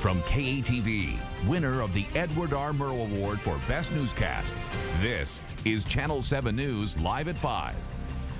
From KATV, winner of the Edward R. Murrow Award for Best Newscast, this is Channel 7 News live at 5.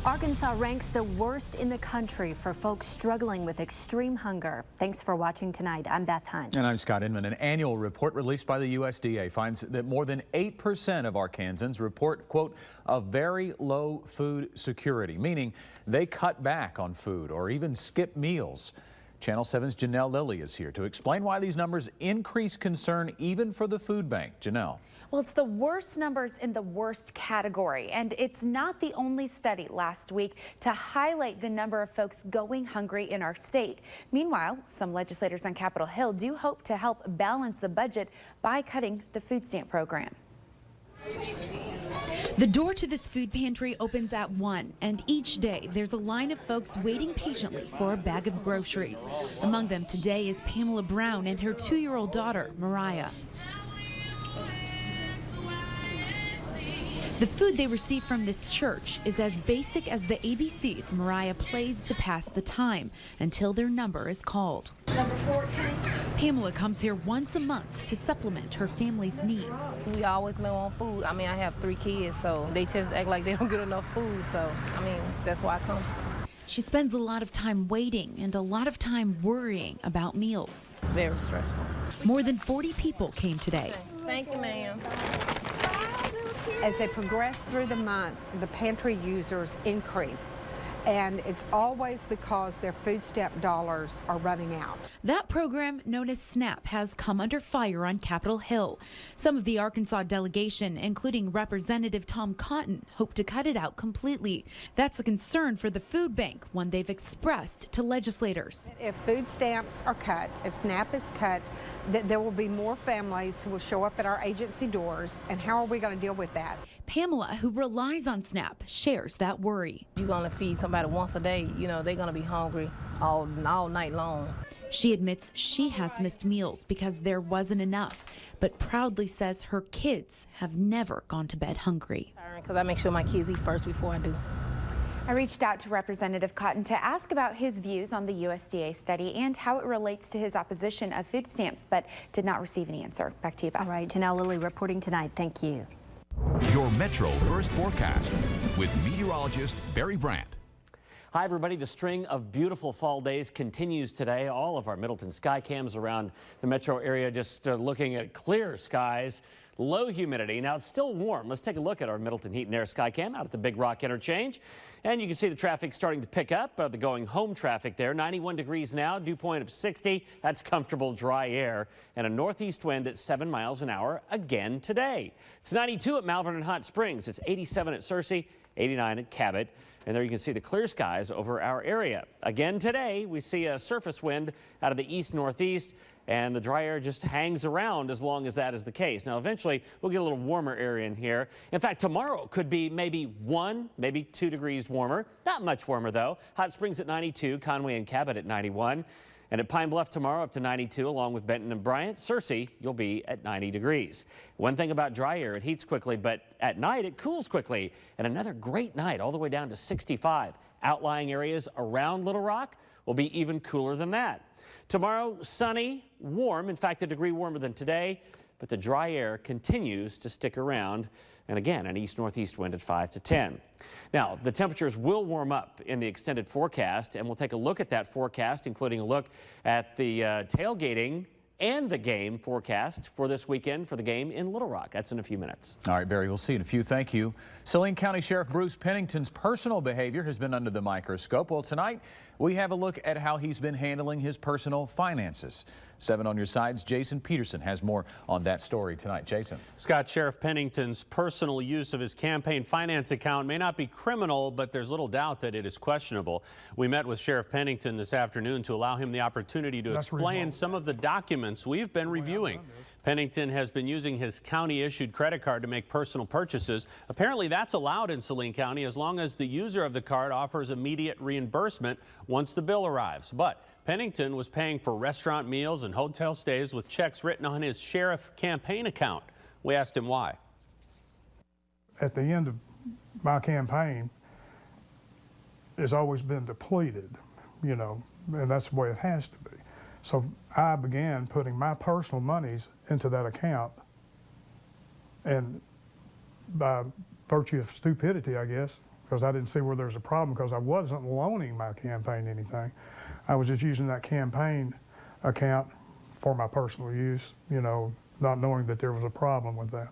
Arkansas ranks the worst in the country for folks struggling with extreme hunger. Thanks for watching tonight. I'm Beth Hunt. And I'm Scott Inman. An annual report released by the USDA finds that more than 8% of Arkansans report, quote, a very low food security, meaning they cut back on food or even skip meals. Channel 7's Janelle Lilly is here to explain why these numbers increase concern even for the food bank. Janelle. Well, it's the worst numbers in the worst category, and it's not the only study last week to highlight the number of folks going hungry in our state. Meanwhile, some legislators on Capitol Hill do hope to help balance the budget by cutting the food stamp program. The door to this food pantry opens at 1, and each day there's a line of folks waiting patiently for a bag of groceries. Among them today is Pamela Brown and her 2-year-old daughter, Mariah. The food they receive from this church is as basic as the ABCs Mariah plays to pass the time until their number is called. Number 14. Pamela comes here once a month to supplement her family's needs. We always low on food. I mean, I have 3 kids, so they just act like they don't get enough food. So, I mean, that's why I come. She spends a lot of time waiting and a lot of time worrying about meals. It's very stressful. More than 40 people came today. Thank you, ma'am. As they progress through the month, the pantry users increase, and it's always because their food stamp dollars are running out. That program, known as SNAP, has come under fire on Capitol Hill. Some of the Arkansas delegation, including Representative Tom Cotton, hope to cut it out completely. That's a concern for the food bank, one they've expressed to legislators. If food stamps are cut, if SNAP is cut, there will be more families who will show up at our agency doors, and how are we going to deal with that? Pamela, who relies on SNAP, shares that worry. You're going to feed somebody once a day, you know, they're going to be hungry all night long. She admits she has missed meals because there wasn't enough, but proudly says her kids have never gone to bed hungry. Because I make sure my kids eat first before I do. I reached out to Representative Cotton to ask about his views on the USDA study and how it relates to his opposition of food stamps, but did not receive an answer. Back to you, Beth. All right, Janelle Lilly reporting tonight. Thank you. Your Metro First Forecast with meteorologist Barry Brandt. Hi, everybody. The string of beautiful fall days continues today. All of our Middleton sky cams around the metro area just looking at clear skies, low humidity. Now, it's still warm. Let's take a look at our Middleton Heat and Air sky cam out at the Big Rock Interchange. And you can see the traffic starting to pick up, the going home traffic there. 91 degrees now, dew point of 60. That's comfortable dry air. And a northeast wind at 7 miles an hour again today. It's 92 at Malvern and Hot Springs. It's 87 at Searcy, 89 at Cabot. And there you can see the clear skies over our area. Again today, we see a surface wind out of the east-northeast, and the dry air just hangs around as long as that is the case. Now, eventually, we'll get a little warmer area in here. In fact, tomorrow could be maybe 1, maybe 2 degrees warmer. Not much warmer, though. Hot Springs at 92, Conway and Cabot at 91. And at Pine Bluff tomorrow up to 92, along with Benton and Bryant. Searcy, you'll be at 90 degrees. One thing about dry air, it heats quickly, but at night it cools quickly. And another great night all the way down to 65. Outlying areas around Little Rock will be even cooler than that. Tomorrow, sunny, warm, in fact, a degree warmer than today, but the dry air continues to stick around. And again, an east-northeast wind at 5 to 10. Now, the temperatures will warm up in the extended forecast, and we'll take a look at that forecast, including a look at the tailgating and the game forecast for this weekend for the game in Little Rock. That's in a few minutes. All right, Barry, we'll see in a few. Thank you. Saline County Sheriff Bruce Pennington's personal behavior has been under the microscope. Well, tonight we have a look at how he's been handling his personal finances. 7 on your sides, Jason Peterson has more on that story tonight. Jason. Scott, Sheriff Pennington's personal use of his campaign finance account may not be criminal, but there's little doubt that it is questionable. We met with Sheriff Pennington this afternoon to allow him the opportunity to explain some of the documents we've been reviewing. Pennington has been using his county-issued credit card to make personal purchases. Apparently, that's allowed in Saline County as long as the user of the card offers immediate reimbursement once the bill arrives. But Pennington was paying for restaurant meals and hotel stays with checks written on his sheriff campaign account. We asked him why. At the end of my campaign, it's always been depleted, you know, and that's the way it has to be. So I began putting my personal monies into that account, and by virtue of stupidity, I guess, because I didn't see where there's a problem, because I wasn't loaning my campaign anything. I was just using that campaign account for my personal use, you know, not knowing that there was a problem with that.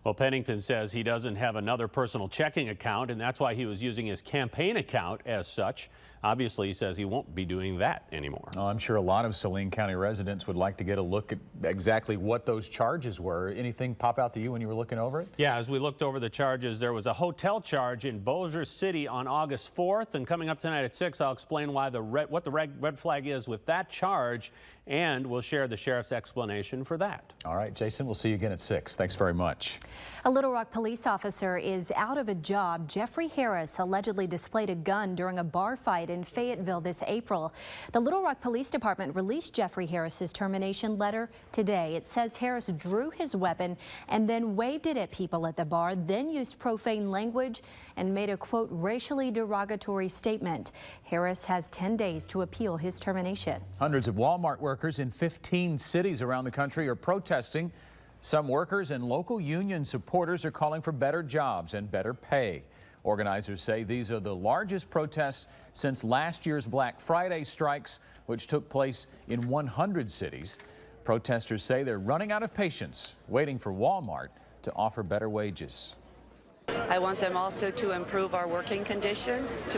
Well, Pennington says he doesn't have another personal checking account, and that's why he was using his campaign account as such. Obviously, he says he won't be doing that anymore. Oh, I'm sure a lot of Saline County residents would like to get a look at exactly what those charges were. Anything pop out to you when you were looking over it? Yeah, as we looked over the charges, there was a hotel charge in Bossier City on August 4th, and coming up tonight at 6, I'll explain why what the red flag is with that charge, and we'll share the sheriff's explanation for that. All right, Jason, we'll see you again at 6. Thanks very much. A Little Rock police officer is out of a job. Jeffrey Harris allegedly displayed a gun during a bar fight in Fayetteville this April. The Little Rock Police Department released Jeffrey Harris's termination letter today. It says Harris drew his weapon and then waved it at people at the bar, then used profane language and made a, quote, racially derogatory statement. Harris has 10 days to appeal his termination. Hundreds of Walmart workers in 15 cities around the country are protesting. Some workers and local union supporters are calling for better jobs and better pay. Organizers say these are the largest protests since last year's Black Friday strikes, which took place in 100 cities. Protesters say they're running out of patience, waiting for Walmart to offer better wages. I want them also to improve our working conditions, to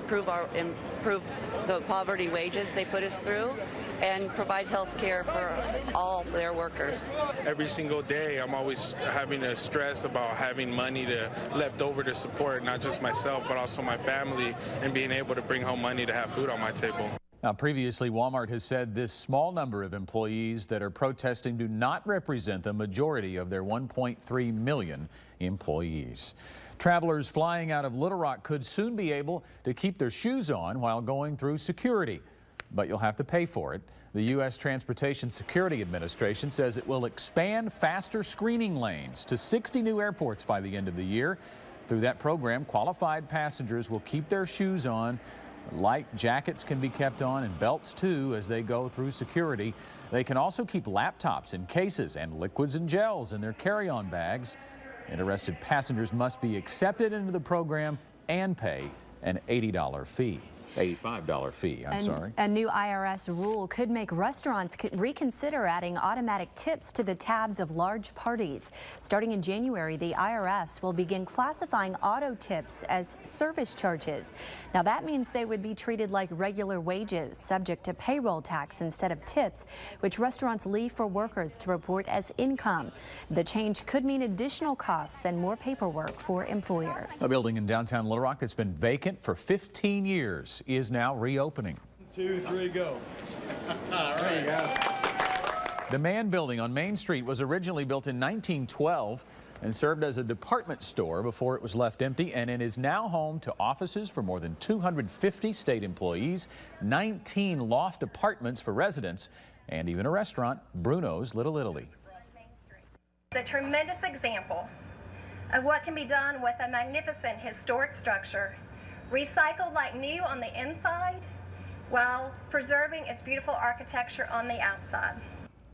improve the poverty wages they put us through, and provide health care for all their workers. Every single day, I'm always having to stress about having money left over to support not just myself, but also my family, and being able to bring home money to have food on my table. Now, previously, Walmart has said this small number of employees that are protesting do not represent the majority of their 1.3 million employees. Travelers flying out of Little Rock could soon be able to keep their shoes on while going through security, but you'll have to pay for it. The U.S. Transportation Security Administration says it will expand faster screening lanes to 60 new airports by the end of the year. Through that program, qualified passengers will keep their shoes on. Light jackets can be kept on, and belts too, as they go through security. They can also keep laptops in cases and liquids and gels in their carry-on bags. Interested passengers must be accepted into the program and pay an $80 fee. $85 fee, I'm sorry. A new IRS rule could make restaurants reconsider adding automatic tips to the tabs of large parties. Starting in January, the IRS will begin classifying auto tips as service charges. Now that means they would be treated like regular wages, subject to payroll tax instead of tips, which restaurants leave for workers to report as income. The change could mean additional costs and more paperwork for employers. A building in downtown Little Rock that's been vacant for 15 years is now reopening. 2, 3, go. All right. There you go. The Mann Building on Main Street was originally built in 1912 and served as a department store before it was left empty, and it is now home to offices for more than 250 state employees, 19 loft apartments for residents, and even a restaurant, Bruno's Little Italy. It's a tremendous example of what can be done with a magnificent historic structure, recycled like new on the inside while preserving its beautiful architecture on the outside.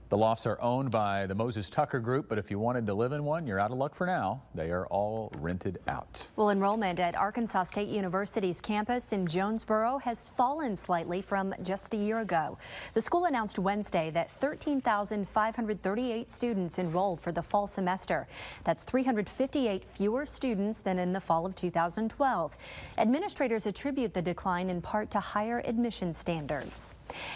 The lofts are owned by the Moses Tucker Group, but if you wanted to live in one, you're out of luck for now. They are all rented out. Well, enrollment at Arkansas State University's campus in Jonesboro has fallen slightly from just a year ago. The school announced Wednesday that 13,538 students enrolled for the fall semester. That's 358 fewer students than in the fall of 2012. Administrators attribute the decline in part to higher admission standards.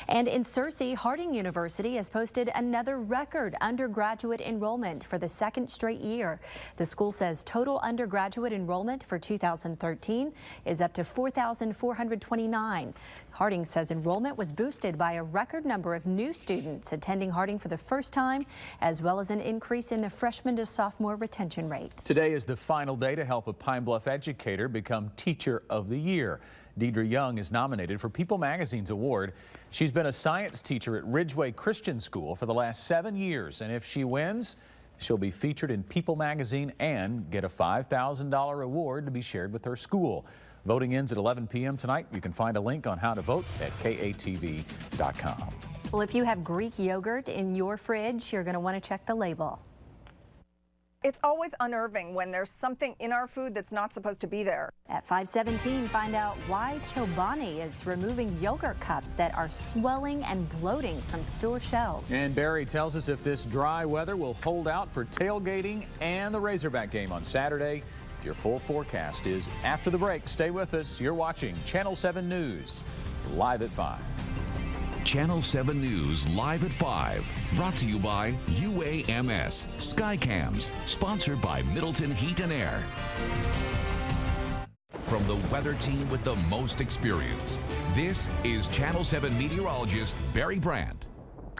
And in Searcy, Harding University has posted another record undergraduate enrollment for the second straight year. The school says total undergraduate enrollment for 2013 is up to 4,429. Harding says enrollment was boosted by a record number of new students attending Harding for the first time, as well as an increase in the freshman to sophomore retention rate. Today is the final day to help a Pine Bluff educator become Teacher of the Year. Deidre Young is nominated for People Magazine's award. She's been a science teacher at Ridgeway Christian School for the last 7 years, and if she wins, she'll be featured in People Magazine and get a $5,000 award to be shared with her school. Voting ends at 11 p.m. tonight. You can find a link on how to vote at KATV.com. Well, if you have Greek yogurt in your fridge, you're going to want to check the label. It's always unnerving when there's something in our food that's not supposed to be there. At 5:17, find out why Chobani is removing yogurt cups that are swelling and bloating from store shelves. And Barry tells us if this dry weather will hold out for tailgating and the Razorback game on Saturday. Your full forecast is after the break. Stay with us. You're watching Channel 7 News, live at 5. Channel 7 News live at 5. Brought to you by UAMS Skycams. Sponsored by Middleton Heat and Air. From the weather team with the most experience, this is Channel 7 meteorologist Barry Brandt.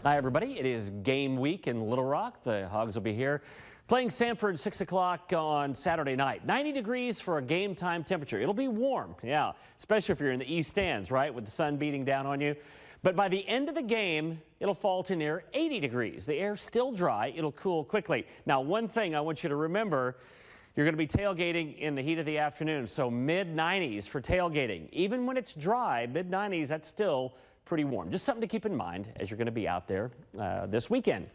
Hi, everybody. It is game week in Little Rock. The Hogs will be here playing Sanford 6 o'clock on Saturday night. 90 degrees for a game time temperature. It'll be warm, yeah, especially if you're in the east stands, right, with the sun beating down on you. But by the end of the game, it'll fall to near 80 degrees. The air's still dry. It'll cool quickly. Now, one thing I want you to remember, you're going to be tailgating in the heat of the afternoon, so mid-90s for tailgating. Even when it's dry, mid-90s, that's still pretty warm. Just something to keep in mind as you're going to be out there this weekend.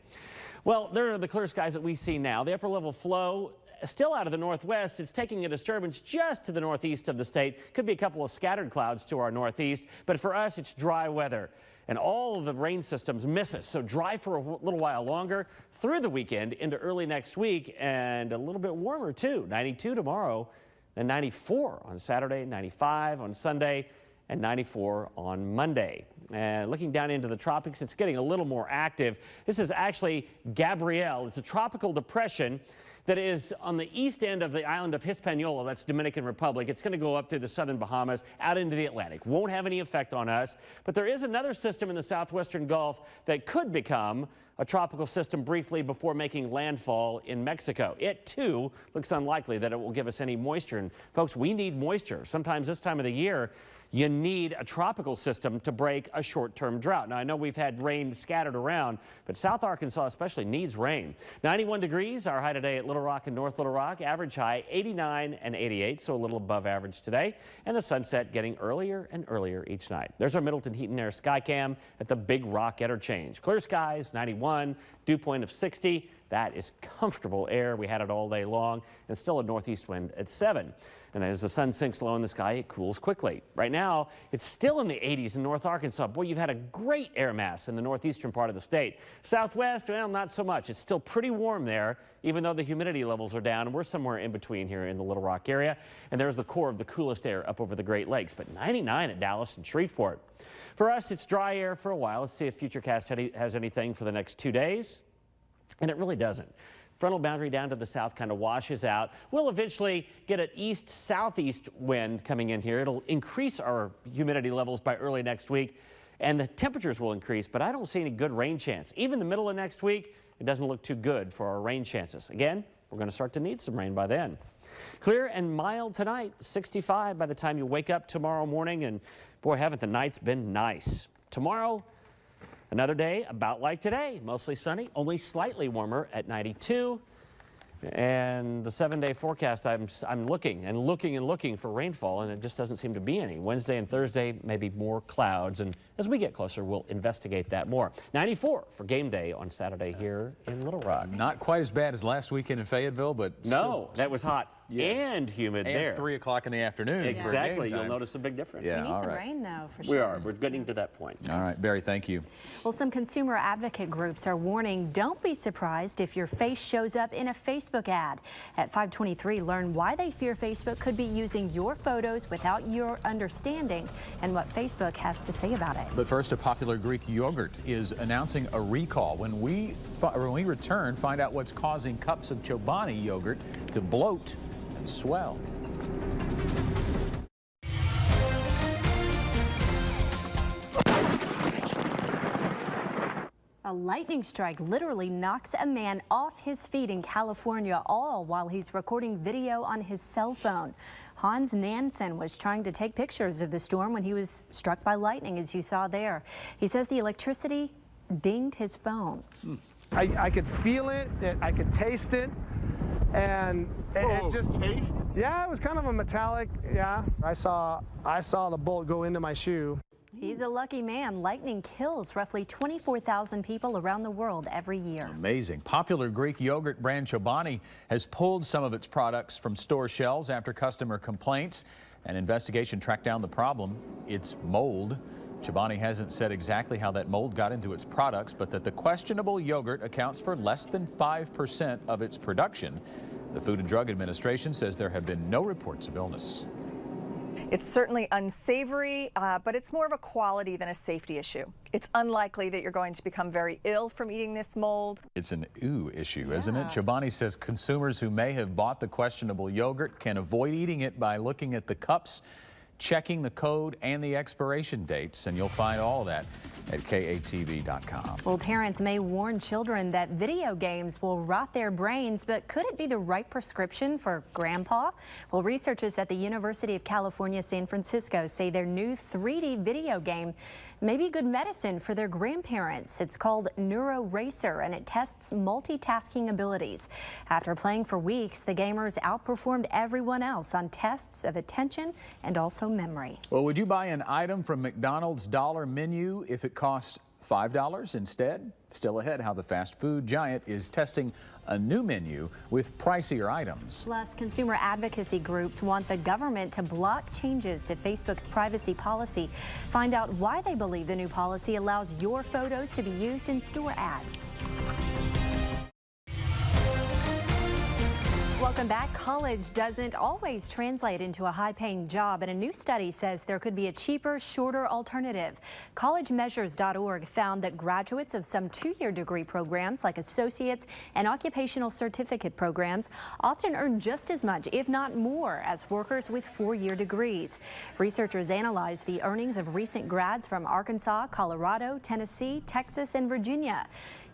Well, there are the clear skies that we see now. The upper level flow still out of the northwest. It's taking a disturbance just to the northeast of the state. Could be a couple of scattered clouds to our northeast, but for us, it's dry weather. And all of the rain systems miss us, so dry for a little while longer through the weekend into early next week, and a little bit warmer too. 92 tomorrow, then 94 on Saturday, 95 on Sunday, and 94 on Monday. And looking down into the tropics, it's getting a little more active. This is actually Gabrielle. It's a tropical depression that is on the east end of the island of Hispaniola, that's Dominican Republic. It's going to go up through the southern Bahamas, out into the Atlantic. Won't have any effect on us. But there is another system in the southwestern Gulf that could become a tropical system briefly before making landfall in Mexico. It, too, looks unlikely that it will give us any moisture. And, folks, we need moisture. Sometimes this time of the year, you need a tropical system to break a short-term drought. Now, I know we've had rain scattered around, but South Arkansas especially needs rain. 91 degrees, our high today at Little Rock and North Little Rock. Average high 89 and 88, so a little above average today. And the sunset getting earlier and earlier each night. There's our Middleton Heat and Air Skycam at the Big Rock Interchange. Clear skies, 91, dew point of 60. That is comfortable air. We had it all day long, and still a northeast wind at 7. And as the sun sinks low in the sky, it cools quickly. Right now, it's still in the 80s in North Arkansas. Boy, you've had a great air mass in the northeastern part of the state. Southwest, well, not so much. It's still pretty warm there, even though the humidity levels are down. We're somewhere in between here in the Little Rock area. And there's the core of the coolest air up over the Great Lakes. But 99 at Dallas and Shreveport. For us, it's dry air for a while. Let's see if Futurecast has anything for the next 2 days. And it really doesn't. Frontal boundary down to the south kind of washes out. We'll eventually get an east-southeast wind coming in here. It'll increase our humidity levels by early next week, and the temperatures will increase, but I don't see any good rain chance. Even the middle of next week, it doesn't look too good for our rain chances. Again, we're going to start to need some rain by then. Clear and mild tonight, 65 by the time you wake up tomorrow morning, and boy, haven't the nights been nice. Tomorrow, another day about like today, mostly sunny, only slightly warmer at 92. And the 7-day forecast, I'm looking and looking and looking for rainfall, and it just doesn't seem to be any. Wednesday and Thursday, maybe more clouds. And as we get closer, we'll investigate that more. 94 for game day on Saturday here in Little Rock. Not quite as bad as last weekend in Fayetteville, but no, that was hot. Yes. And humid and there. 3 o'clock in the afternoon. Exactly. You'll notice a big difference. Yeah, we need some rain, though, for sure. We are. We're getting to that point. All right, Barry, thank you. Well, some consumer advocate groups are warning, don't be surprised if your face shows up in a Facebook ad. At 5:23, learn why they fear Facebook could be using your photos without your understanding and what Facebook has to say about it. But first, a popular Greek yogurt is announcing a recall. When we return, find out what's causing cups of Chobani yogurt to bloat and swell. A lightning strike literally knocks a man off his feet in California, all while he's recording video on his cell phone. Hans Nansen was trying to take pictures of the storm when he was struck by lightning, as you saw there. He says the electricity dinged his phone. I could feel it, I could taste it, and it just taste? Yeah, it was kind of a metallic, yeah. I saw the bolt go into my shoe. He's a lucky man. Lightning kills roughly 24,000 people around the world every year. Amazing. Popular Greek yogurt brand Chobani has pulled some of its products from store shelves after customer complaints. An investigation tracked down the problem. It's mold. Chobani hasn't said exactly how that mold got into its products, but that the questionable yogurt accounts for less than 5% of its production. The Food and Drug Administration says there have been no reports of illness. It's certainly unsavory, but it's more of a quality than a safety issue. It's unlikely that you're going to become very ill from eating this mold. It's an ooh issue, isn't it? Chobani says consumers who may have bought the questionable yogurt can avoid eating it by looking at the cups, checking the code and the expiration dates, and you'll find all of that at KATV.com. Well, parents may warn children that video games will rot their brains, but could it be the right prescription for grandpa? Well, researchers at the University of California, San Francisco say their new 3D video game may be good medicine for their grandparents. It's called Neuro Racer, and it tests multitasking abilities. After playing for weeks, the gamers outperformed everyone else on tests of attention and also memory. Well, would you buy an item from McDonald's dollar menu if it cost $5 instead? Still ahead, how the fast food giant is testing a new menu with pricier items. Plus, consumer advocacy groups want the government to block changes to Facebook's privacy policy. Find out why they believe the new policy allows your photos to be used in store ads. Welcome back. College doesn't always translate into a high-paying job, and a new study says there could be a cheaper, shorter alternative. CollegeMeasures.org found that graduates of some two-year degree programs like associates and occupational certificate programs often earn just as much, if not more, as workers with four-year degrees. Researchers analyzed the earnings of recent grads from Arkansas, Colorado, Tennessee, Texas, and Virginia.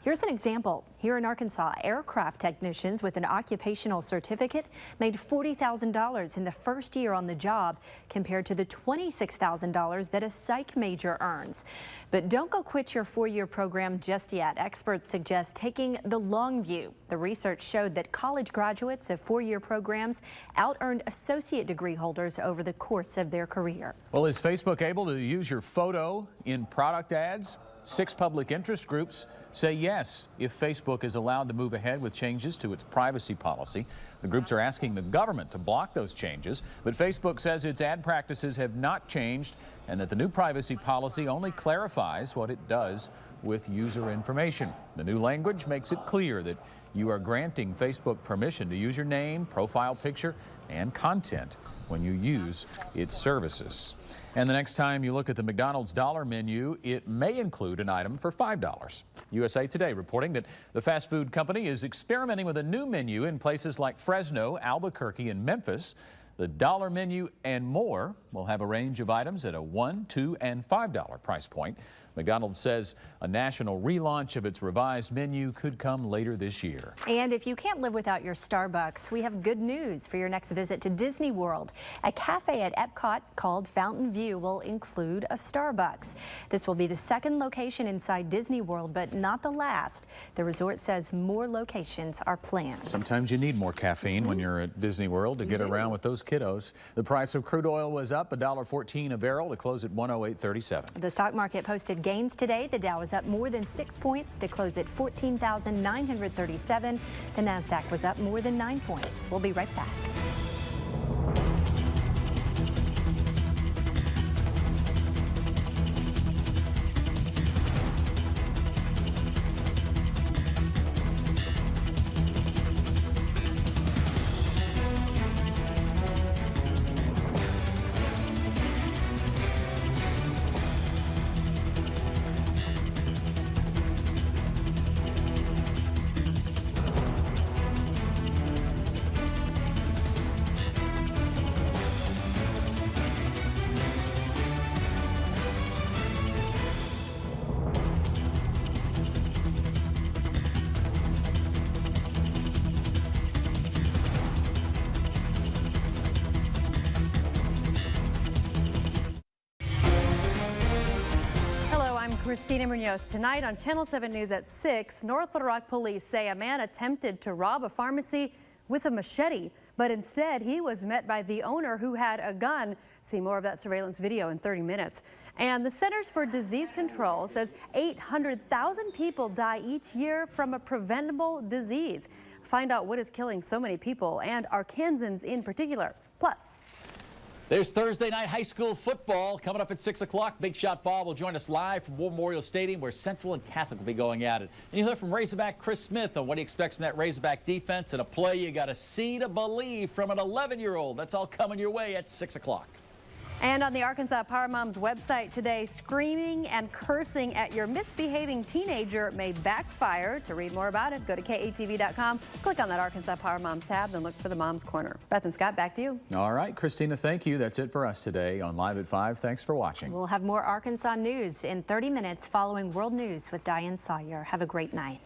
Here's an example. Here in Arkansas, aircraft technicians with an occupational certificate made $40,000 in the first year on the job compared to the $26,000 that a psych major earns. But don't go quit your four-year program just yet. Experts suggest taking the long view. The research showed that college graduates of four-year programs out-earned associate degree holders over the course of their career. Well, is Facebook able to use your photo in product ads? 6 public interest groups say yes if Facebook is allowed to move ahead with changes to its privacy policy. The groups are asking the government to block those changes, but Facebook says its ad practices have not changed and that the new privacy policy only clarifies what it does with user information. The new language makes it clear that you are granting Facebook permission to use your name, profile picture, and content when you use its services. And the next time you look at the McDonald's dollar menu, it may include an item for $5. USA Today reporting that the fast food company is experimenting with a new menu in places like Fresno, Albuquerque, and Memphis. The dollar menu and more will have a range of items at a $1, $2, and $5 price point. McDonald's says a national relaunch of its revised menu could come later this year. And if you can't live without your Starbucks, we have good news for your next visit to Disney World. A cafe at Epcot called Fountain View will include a Starbucks. This will be the second location inside Disney World, but not the last. The resort says more locations are planned. Sometimes you need more caffeine when you're at Disney World to get around with those kiddos. The price of crude oil was up $1.14 a barrel to close at $108.37. The stock market posted gains today. The Dow was up more than 6 points to close at 14,937. The Nasdaq was up more than 9 points. We'll be right back. Christina Munoz. Tonight on Channel 7 News at 6, North Little Rock police say a man attempted to rob a pharmacy with a machete, but instead he was met by the owner who had a gun. See more of that surveillance video in 30 minutes. And the Centers for Disease Control says 800,000 people die each year from a preventable disease. Find out what is killing so many people and Arkansans in particular. Plus, there's Thursday night high school football coming up at 6 o'clock. Big Shot Bob will join us live from War Memorial Stadium, where Central and Catholic will be going at it. And you'll hear from Razorback Chris Smith on what he expects from that Razorback defense and a play you got to see to believe from an 11-year-old. That's all coming your way at 6 o'clock. And on the Arkansas Power Moms website today, screaming and cursing at your misbehaving teenager may backfire. To read more about it, go to KATV.com, click on that Arkansas Power Moms tab, then look for the Moms Corner. Beth and Scott, back to you. All right, Christina, thank you. That's it for us today on Live at 5. Thanks for watching. We'll have more Arkansas news in 30 minutes following World News with Diane Sawyer. Have a great night.